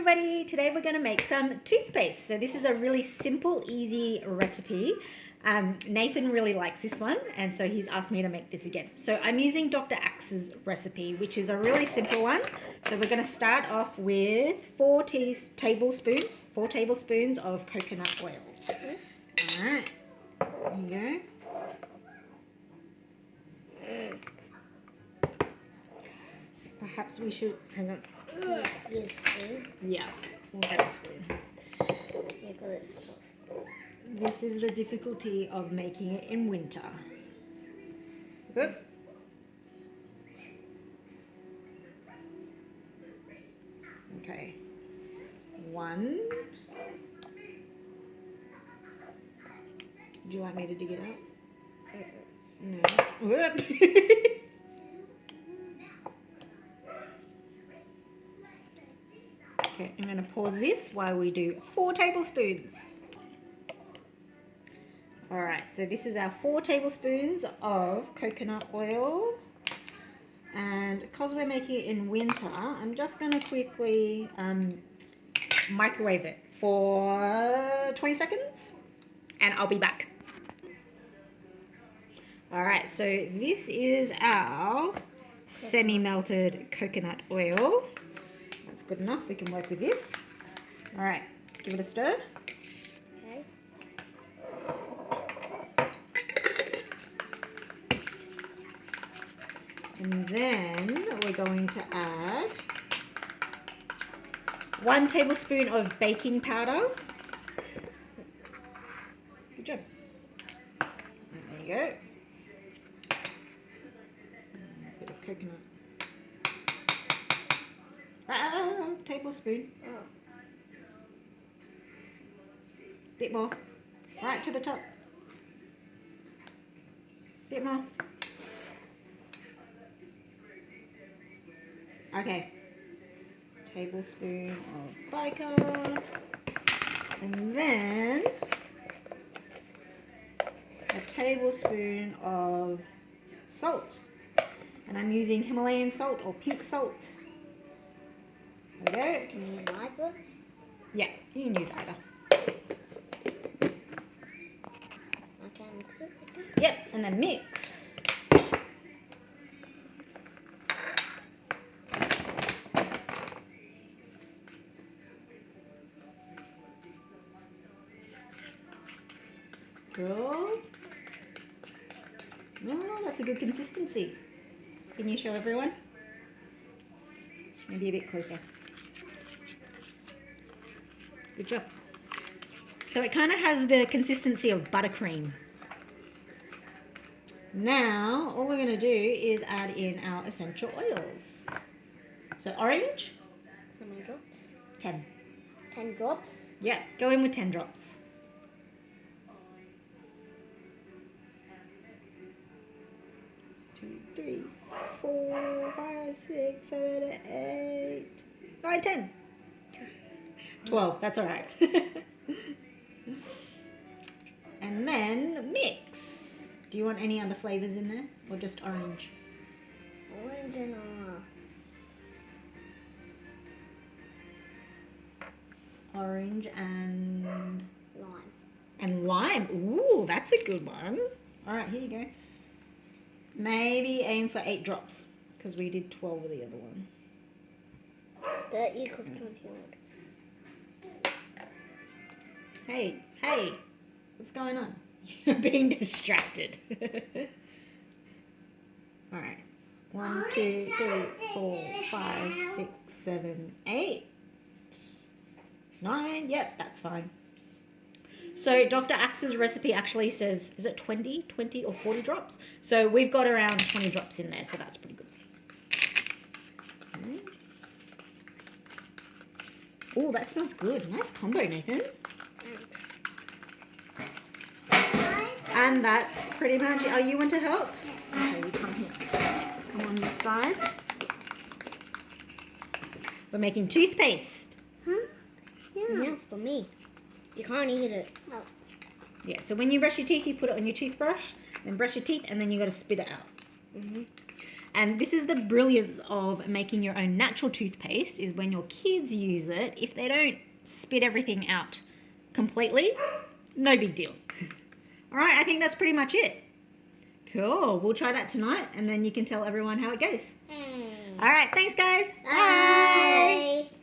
everybody, today we're going to make some toothpaste. So this is a really simple, easy recipe. Nathan really likes this one, and so he's asked me to make this again. So I'm using Dr. Axe's recipe, which is a really simple one. So we're going to start off with 4 tablespoons of coconut oil. All right, here you go. Perhaps we should, hang on. Yes, spoon. Yeah, we'll get a spoon. Yeah, got it stuff. This is the difficulty of making it in winter. Good. Okay. 1. Would you like me to dig it out? No. Whoop. Okay, I'm going to pause this while we do 4 tablespoons. Alright, so this is our 4 tablespoons of coconut oil. And because we're making it in winter, I'm just going to quickly microwave it for 20 seconds. And I'll be back. Alright, so this is our semi-melted coconut oil. That's good enough. We can work with this. Alright, give it a stir. Okay. And then we're going to add 1 tablespoon of baking powder. Good job. There you go. A bit of coconut. Tablespoon. Oh. Bit more. Right to the top. Bit more. Okay. Tablespoon of bicarb. And then a tablespoon of salt. And I'm using Himalayan salt or pink salt. There we go. Can you use either? Yeah, you can use either. Okay, mix it. Yep, and then mix. Cool. Oh, that's a good consistency. Can you show everyone? Maybe a bit closer. Good job. So it kind of has the consistency of buttercream. Now, all we're going to do is add in our essential oils. So orange. How many drops? 10. 10 drops? Yeah, go in with 10 drops. 2, 3, 4, 5, 6, 7, 8, 9, 10. 12, that's all right. And then mix. Do you want any other flavors in there or just orange? Orange and Orange and lime. and lime. Ooh, that's a good one. All right, here you go. Maybe aim for 8 drops because we did 12 with the other one. That equals 21. Hey, what's going on? You're being distracted. All right. 1, 2, 3, 4, 5, 6, 7, 8, 9. Yep, that's fine. So Dr. Axe's recipe actually says, is it 20 or 40 drops? So we've got around 20 drops in there, so that's pretty good. Okay. Oh, that smells good. Nice combo, Nathan. And that's pretty much it. Oh, you want to help? Okay, you come here. Come on this side. We're making toothpaste. Huh? Yeah, for me. You can't eat it. Oh. Yeah, so when you brush your teeth, you put it on your toothbrush, then brush your teeth, and then you got to spit it out. And this is the brilliance of making your own natural toothpaste, is when your kids use it, if they don't spit everything out completely, no big deal. All right, I think that's pretty much it. Cool. We'll try that tonight, and then you can tell everyone how it goes. All right, thanks, guys. Bye.